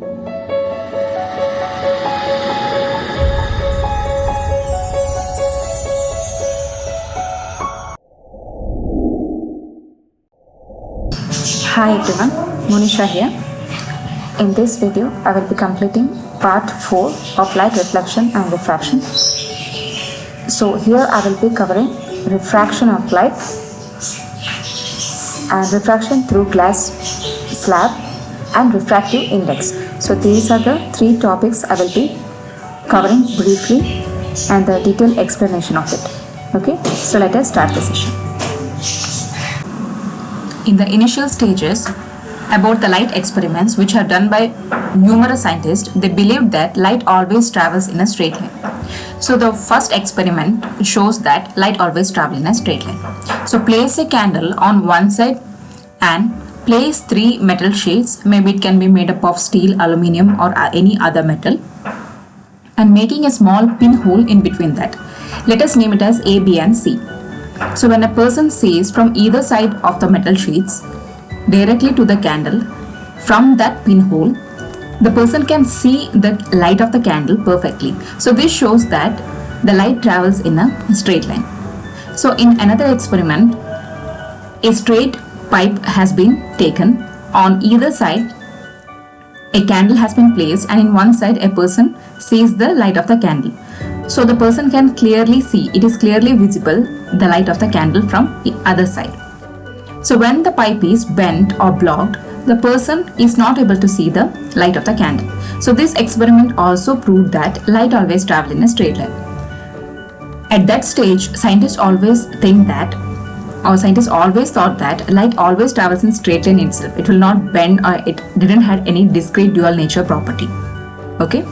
Hi everyone, Monisha here. In this video, I will be completing part 4 of light reflection and refraction. So here I will be covering refraction of light and refraction through glass slab and refractive index. So these are the 3 topics I will be covering briefly and the detailed explanation of it. Okay, so let us start the session. In the initial stages about the light experiments which are done by numerous scientists, they believed that light always travels in a straight line. So the first experiment shows that light always travels in a straight line. So place a candle on one side and place 3 metal sheets, maybe it can be made up of steel, aluminium or any other metal, and making a small pinhole in between that. Let us name it as A, B and C. So when a person sees from either side of the metal sheets directly to the candle, from that pinhole, the person can see the light of the candle perfectly. So this shows that the light travels in a straight line. So in another experiment, a straight pipe has been taken. On either side, a candle has been placed, and in one side a person sees the light of the candle. So the person can clearly see, it is clearly visible, the light of the candle from the other side. So when the pipe is bent or blocked, the person is not able to see the light of the candle. So this experiment also proved that light always travels in a straight line. At that stage, scientists always thought that light always travels in straight line itself. It will not bend or it didn't have any discrete dual nature property. Okay.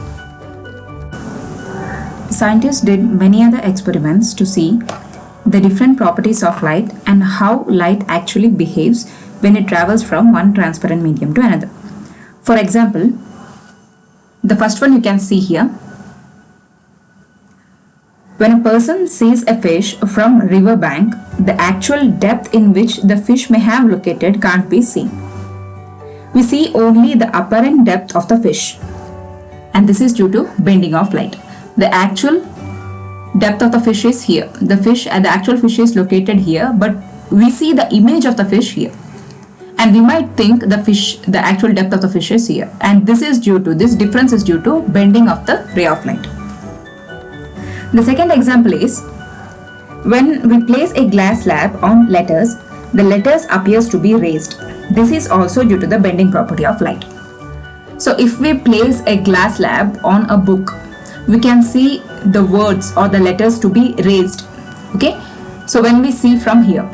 Scientists did many other experiments to see the different properties of light and how light actually behaves when it travels from one transparent medium to another. For example, the first one you can see here. When a person sees a fish from river bank, the actual depth in which the fish may have located can't be seen. We see only the apparent depth of the fish, and this is due to bending of light. The actual depth of the fish is here. The actual fish is located here, but we see the image of the fish here. And we might think the actual depth of the fish is here. And this difference is due to bending of the ray of light. The second example is, when we place a glass slab on letters, the letters appears to be raised. This is also due to the bending property of light. So if we place a glass slab on a book, we can see the words or the letters to be raised. Okay, so when we see from here,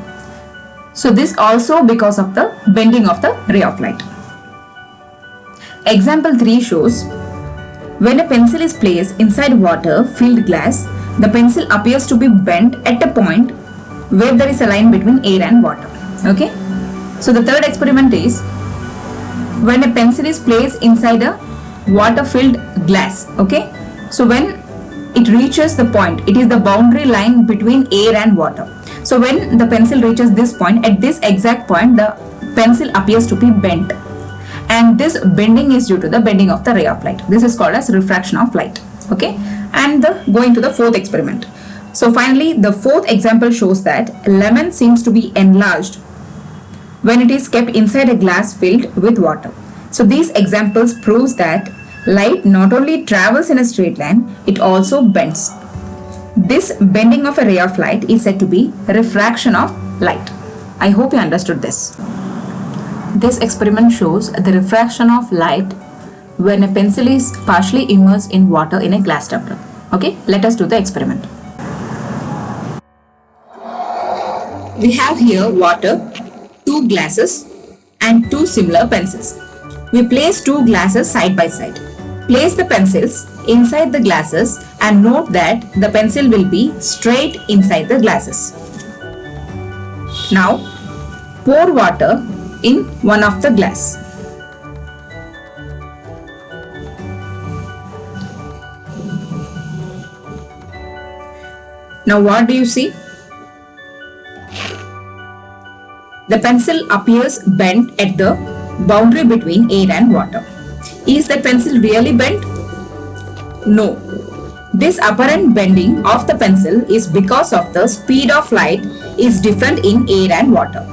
so this also because of the bending of the ray of light. Example 3 shows, when a pencil is placed inside water filled glass, the pencil appears to be bent at a point where there is a line between air and water. Okay, so the third experiment is, when a pencil is placed inside a water filled glass. Okay, so when it reaches the point, it is the boundary line between air and water. So when the pencil reaches this point, at this exact point, the pencil appears to be bent. And this bending is due to the bending of the ray of light. This is called as refraction of light. Okay, and going to the fourth experiment. So finally, the fourth example shows that a lemon seems to be enlarged when it is kept inside a glass filled with water. So these examples proves that light not only travels in a straight line, it also bends. This bending of a ray of light is said to be refraction of light. I hope you understood this. This experiment shows the refraction of light when a pencil is partially immersed in water in a glass tumbler. Okay, let us do the experiment. We have here water, 2 glasses and 2 similar pencils. We place 2 glasses side by side. Place the pencils inside the glasses and note that the pencil will be straight inside the glasses. Now pour water in one of the glass. Now what do you see? The pencil appears bent at the boundary between air and water. Is the pencil really bent? No. This apparent bending of the pencil is because of the speed of light is different in air and water.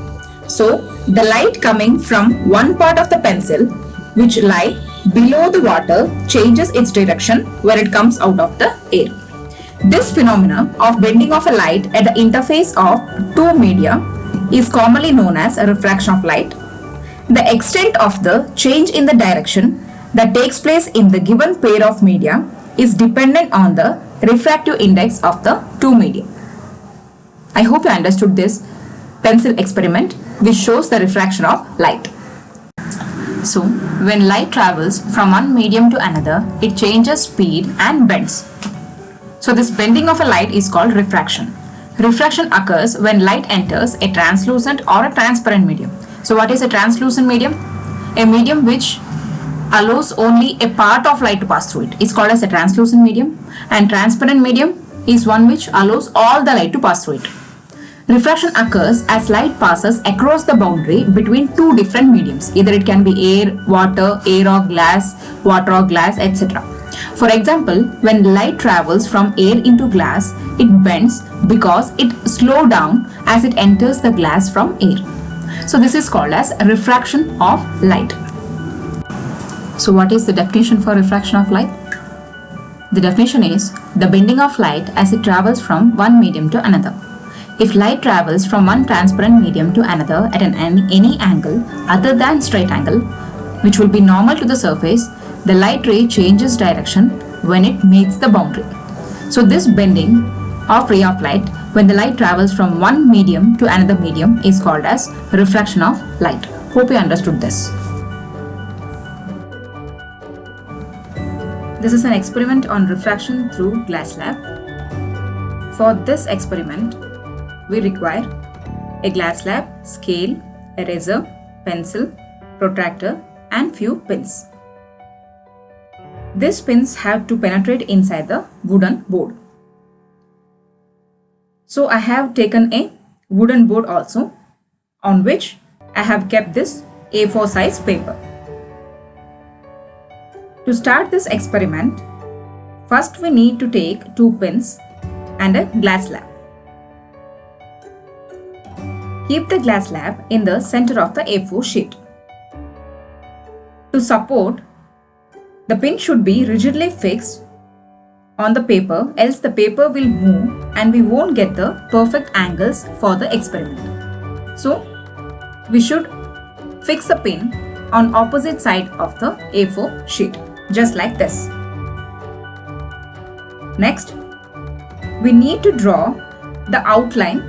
So, the light coming from one part of the pencil which lie below the water changes its direction when it comes out of the air. This phenomena of bending of a light at the interface of two media is commonly known as a refraction of light. The extent of the change in the direction that takes place in the given pair of media is dependent on the refractive index of the two media. I hope you understood this pencil experiment which shows the refraction of light. So, when light travels from one medium to another, it changes speed and bends. So, this bending of a light is called refraction. Refraction occurs when light enters a translucent or a transparent medium. So, what is a translucent medium? A medium which allows only a part of light to pass through it is called as a translucent medium, and transparent medium is one which allows all the light to pass through it. Refraction occurs as light passes across the boundary between two different mediums. Either it can be air, water, air or glass, water or glass, etc. For example, when light travels from air into glass, it bends because it slows down as it enters the glass from air. So this is called as refraction of light. So what is the definition for refraction of light? The definition is the bending of light as it travels from one medium to another. If light travels from one transparent medium to another at any angle other than straight angle, which will be normal to the surface, the light ray changes direction when it meets the boundary. So this bending of ray of light when the light travels from one medium to another medium is called as refraction of light. Hope you understood this. This is an experiment on refraction through glass slab. For this experiment, we require a glass slab, scale, eraser, pencil, protractor and few pins. These pins have to penetrate inside the wooden board. So I have taken a wooden board also, on which I have kept this A4 size paper. To start this experiment, first we need to take two pins and a glass slab. Keep the glass slab in the center of the A4 sheet. To support, the pin should be rigidly fixed on the paper, else the paper will move and we won't get the perfect angles for the experiment. So, we should fix the pin on opposite side of the A4 sheet, just like this. Next, we need to draw the outline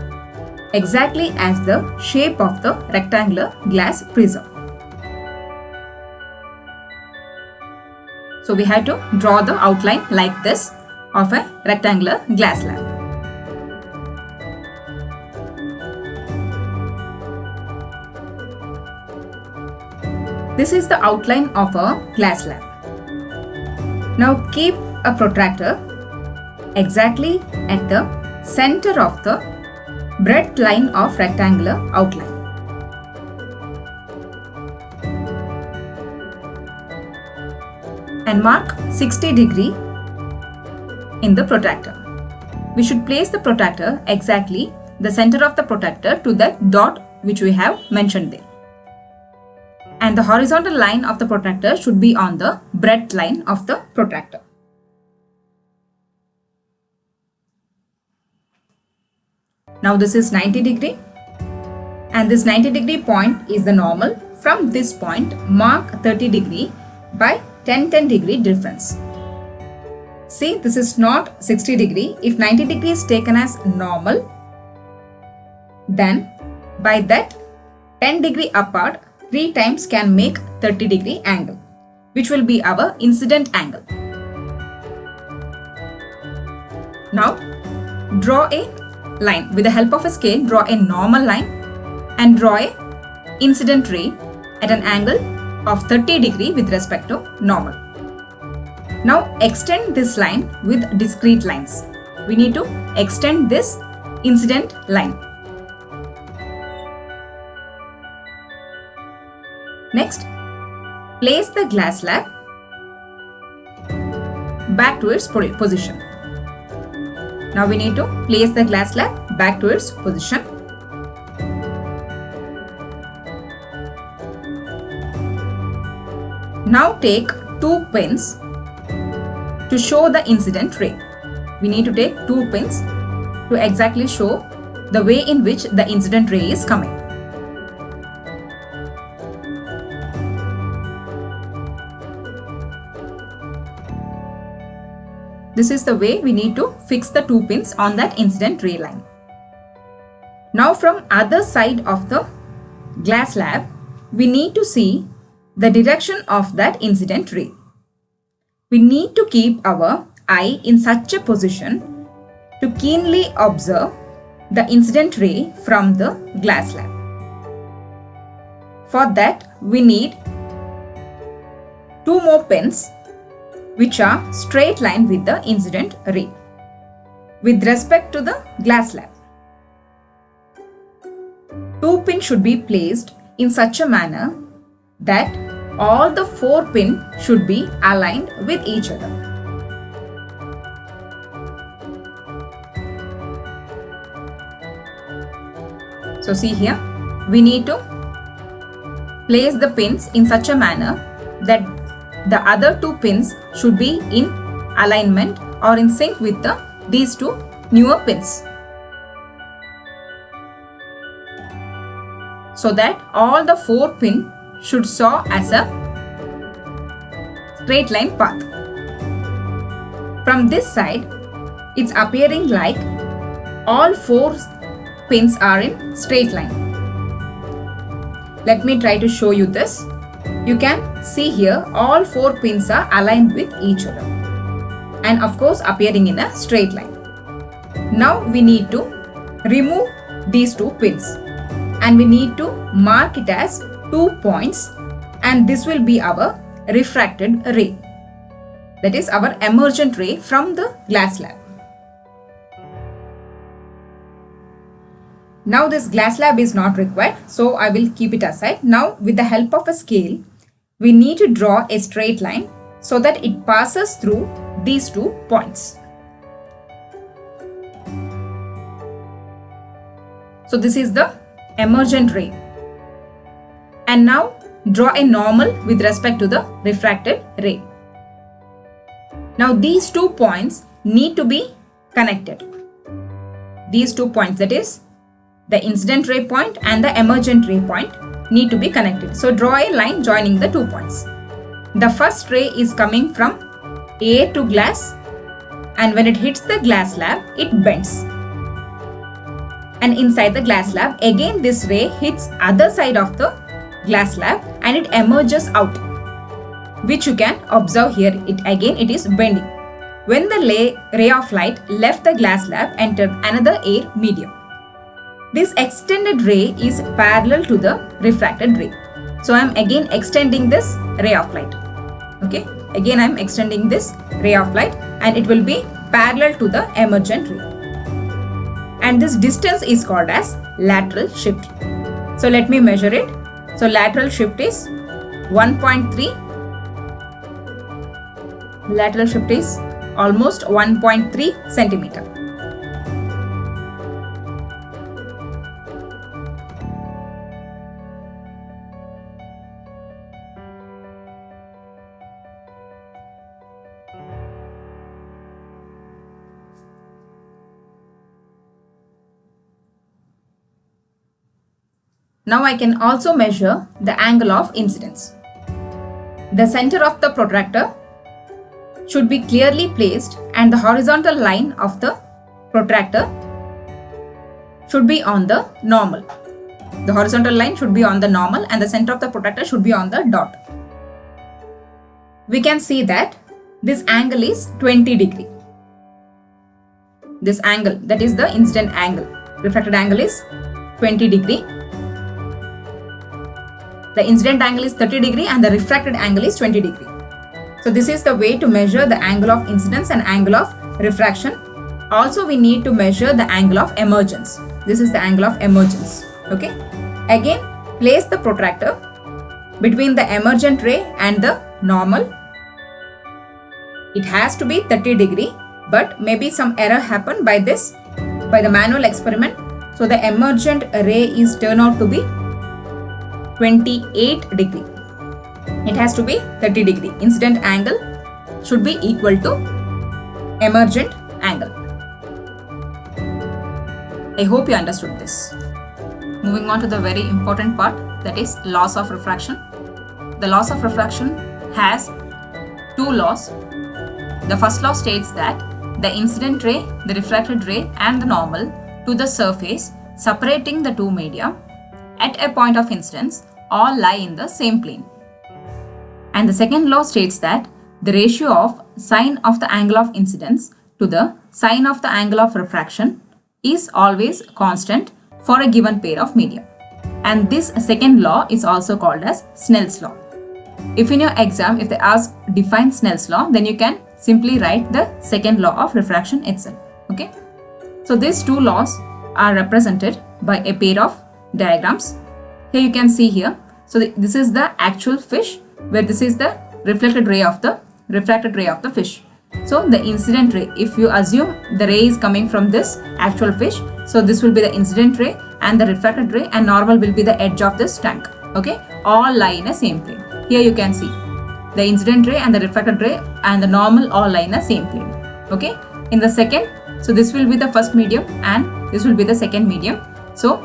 exactly as the shape of the rectangular glass prism. So we have to draw the outline like this of a rectangular glass slab. This is the outline of a glass slab. Now keep a protractor exactly at the center of the breadth line of rectangular outline. And mark 60 degree in the protractor. We should place the protractor exactly the center of the protractor to that dot which we have mentioned there. And the horizontal line of the protractor should be on the breadth line of the protractor. Now this is 90 degree and this 90 degree point is the normal. From this point, mark 30 degree by 10 degree difference. See, this is not 60 degree. If 90 degree is taken as normal, then by that 10 degree apart, 3 times can make 30 degree angle, which will be our incident angle. Now, draw a line. With the help of a scale, draw a normal line and draw a incident ray at an angle of 30 degree with respect to normal. Now extend this line with discrete lines. We need to extend this incident line. Next, place the glass slab back to its position. Now we need to place the glass slab back to its position. Now take 2 pins to show the incident ray. We need to take 2 pins to exactly show the way in which the incident ray is coming. This is the way we need to fix the 2 pins on that incident ray line. Now from other side of the glass slab, we need to see the direction of that incident ray. We need to keep our eye in such a position to keenly observe the incident ray from the glass slab. For that, we need 2 more pins which are straight line with the incident ray with respect to the glass slab. 2 pins should be placed in such a manner that all the 4 pins should be aligned with each other. So see here, we need to place the pins in such a manner that the other 2 pins should be in alignment or in sync with these 2 newer pins, so that all the 4 pins should saw as a straight line path. From this side, it's appearing like all 4 pins are in straight line. Let me try to show you this. You can see here all 4 pins are aligned with each other and of course appearing in a straight line. Now we need to remove these 2 pins and we need to mark it as 2 points, and this will be our refracted ray. That is our emergent ray from the glass slab. Now this glass slab is not required, so I will keep it aside. Now with the help of a scale, we need to draw a straight line so that it passes through these 2 points. So this is the emergent ray. And now draw a normal with respect to the refracted ray. Now these 2 points need to be connected. These 2 points, that is the incident ray point and the emergent ray point, need to be connected. So draw a line joining the 2 points. The first ray is coming from air to glass, and when it hits the glass slab, it bends. And inside the glass slab, again this ray hits other side of the glass slab and it emerges out, which you can observe here. It is bending. When the ray of light left the glass slab, entered another air medium. This extended ray is parallel to the refracted ray. So I am again extending this ray of light. Okay, again I am extending this ray of light and it will be parallel to the emergent ray. And this distance is called as lateral shift. So let me measure it. So lateral shift is 1.3. Lateral shift is almost 1.3 centimeter. Now I can also measure the angle of incidence. The center of the protractor should be clearly placed and the horizontal line of the protractor should be on the normal. The horizontal line should be on the normal and the center of the protractor should be on the dot. We can see that this angle is 20 degree. This angle, that is the incident angle. Refracted angle is 20 degree. The incident angle is 30 degree and the refracted angle is 20 degree. So this is the way to measure the angle of incidence and angle of refraction. Also we need to measure the angle of emergence. This is the angle of emergence. Okay. Again, place the protractor between the emergent ray and the normal It has to be 30 degree, but maybe some error happened by the manual experiment. So the emergent ray is turned out to be 28 degree. It has to be 30 degree. Incident angle should be equal to emergent angle. I hope you understood this. Moving on to the very important part, that is laws of refraction. The laws of refraction has two laws. The first law states that the incident ray, the refracted ray and the normal to the surface separating the two media at a point of incidence all lie in the same plane. And the second law states that the ratio of sine of the angle of incidence to the sine of the angle of refraction is always constant for a given pair of media. And this second law is also called as Snell's law. If in your exam, if they ask define Snell's law, then you can simply write the second law of refraction itself. Okay. So these two laws are represented by a pair of diagrams. Here you can see here. So this is the actual fish, where this is the reflected ray of the fish. So the incident ray, if you assume the ray is coming from this actual fish, so this will be the incident ray and the refracted ray, and normal will be the edge of this tank. Okay, all lie in a same plane. Here you can see the incident ray and the refracted ray and the normal all lie in the same plane. Okay, in the second, so this will be the first medium and this will be the second medium. So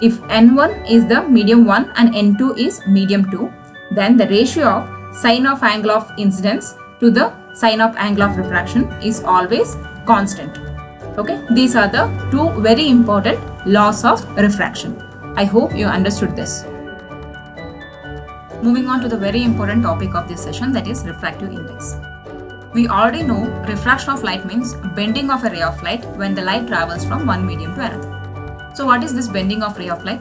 if N1 is the medium 1 and N2 is medium 2, then the ratio of sine of angle of incidence to the sine of angle of refraction is always constant. Okay, these are the two very important laws of refraction. I hope you understood this. Moving on to the very important topic of this session, that is refractive index. We already know refraction of light means bending of a ray of light when the light travels from one medium to another. So what is this bending of ray of light?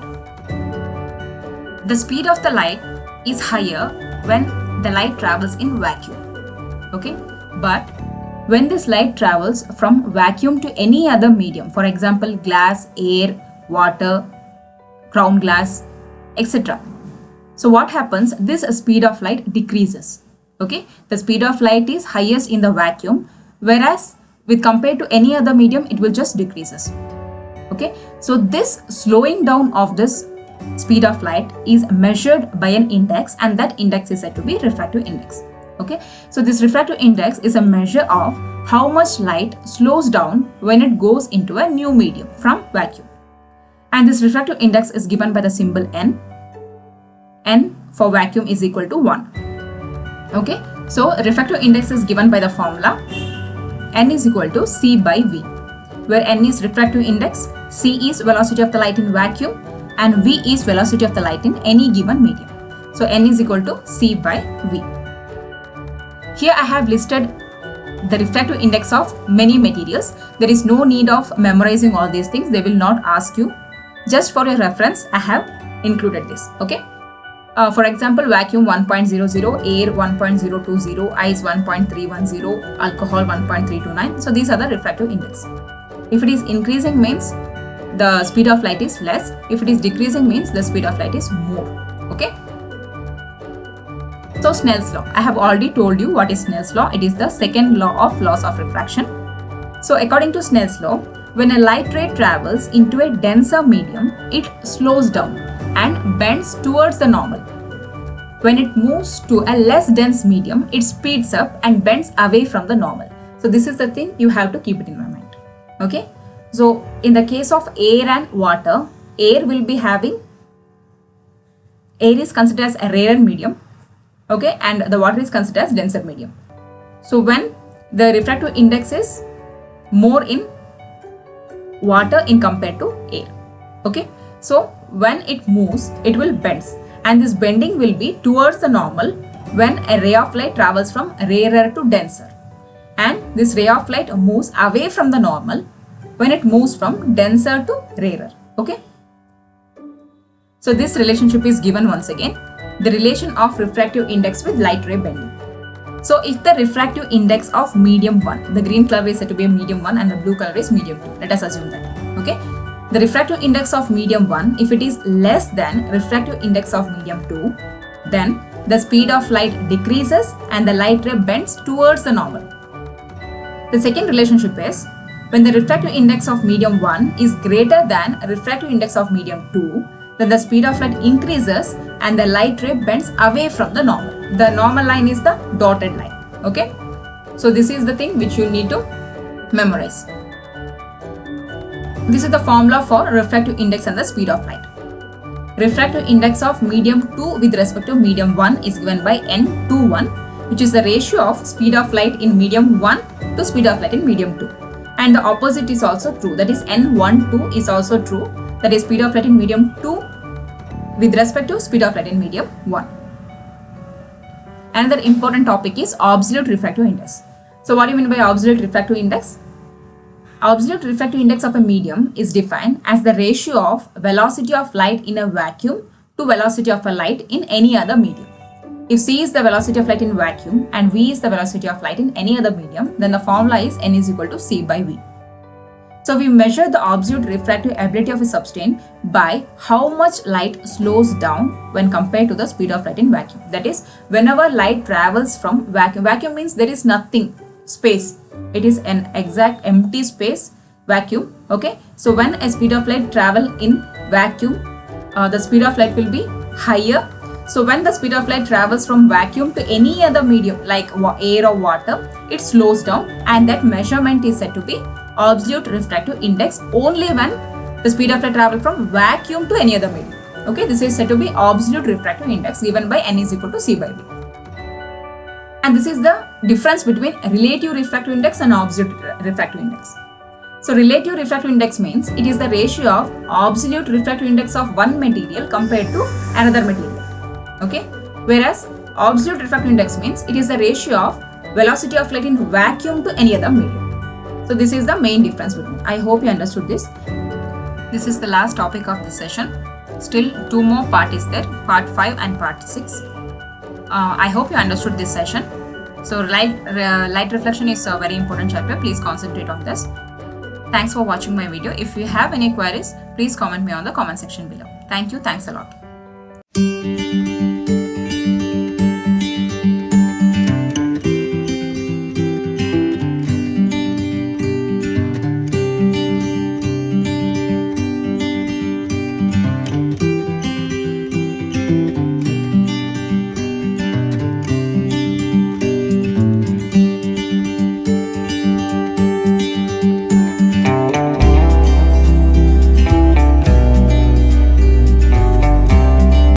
The speed of the light is higher when the light travels in vacuum. Okay, but when this light travels from vacuum to any other medium, for example glass, air, water, ground glass, etc. So what happens? This speed of light decreases. Okay, the speed of light is highest in the vacuum, whereas with compared to any other medium, it will just decreases. Okay, so this slowing down of this speed of light is measured by an index, and that index is said to be refractive index. Okay, so this refractive index is a measure of how much light slows down when it goes into a new medium from vacuum. And this refractive index is given by the symbol N. N for vacuum is equal to 1. Okay, so refractive index is given by the formula N is equal to C by V, where N is refractive index, C is velocity of the light in vacuum, and V is velocity of the light in any given medium. So N is equal to C by V. Here I have listed the refractive index of many materials. There is no need of memorizing all these things. They will not ask you. Just for your reference, I have included this. Okay. For example, vacuum 1.00, air 1.020, ice 1.310, alcohol 1.329. So these are the refractive index. If it is increasing means the speed of light is less. If it is decreasing means the speed of light is more. Okay. So Snell's law. I have already told you what is Snell's law. It is the second law of laws of refraction. So according to Snell's law, when a light ray travels into a denser medium, it slows down and bends towards the normal. When it moves to a less dense medium, it speeds up and bends away from the normal. So this is the thing you have to keep it in my mind. Okay. So in the case of air and water, air is considered as a rarer medium. Okay, and the water is considered as denser medium. So when the refractive index is more in water in compared to air. Okay, so when it moves, it will bend, and this bending will be towards the normal when a ray of light travels from rarer to denser, and this ray of light moves away from the normal when it moves from denser to rarer. Okay, so this relationship is given once again, the relation of refractive index with light ray bending. So if the refractive index of medium 1, the green color is said to be a medium 1 and the blue color is medium 2. Let us assume that. Okay. The refractive index of medium 1, if it is less than refractive index of medium 2, then the speed of light decreases and the light ray bends towards the normal. The second relationship is when the refractive index of medium 1 is greater than refractive index of medium 2, then the speed of light increases and the light ray bends away from the normal. The normal line is the dotted line. Okay, so this is the thing which you need to memorize. This is the formula for refractive index and the speed of light. Refractive index of medium 2 with respect to medium 1 is given by N21, which is the ratio of speed of light in medium 1 to speed of light in medium 2. And the opposite is also true, that is N12 is also true, that is speed of light in medium 2 with respect to speed of light in medium 1. Another important topic is absolute refractive index. So what do you mean by absolute refractive index? Absolute refractive index of a medium is defined as the ratio of velocity of light in a vacuum to velocity of a light in any other medium. If C is the velocity of light in vacuum and V is the velocity of light in any other medium, then the formula is N is equal to C by V. So we measure the absolute refractive ability of a substance by how much light slows down when compared to the speed of light in vacuum. That is, whenever light travels from vacuum, vacuum means there is nothing, space. It is an exact empty space, vacuum. Okay, so when a speed of light travel in vacuum, the speed of light will be higher. So when the speed of light travels from vacuum to any other medium like air or water, it slows down, and that measurement is said to be absolute refractive index only when the speed of light travels from vacuum to any other medium. Okay, this is said to be absolute refractive index given by N is equal to C by V. And this is the difference between relative refractive index and absolute refractive index. So relative refractive index means it is the ratio of absolute refractive index of one material compared to another material. Okay, whereas absolute refractive index means it is the ratio of velocity of light in vacuum to any other medium. So this is the main difference between. I hope you understood this. This is the last topic of this session. Still two more parts is there, part 5 and part 6. I hope you understood this session. So light reflection is a very important chapter. Please concentrate on this. Thanks for watching my video. If you have any queries, please comment me on the comment section below. Thank you. Thanks a lot.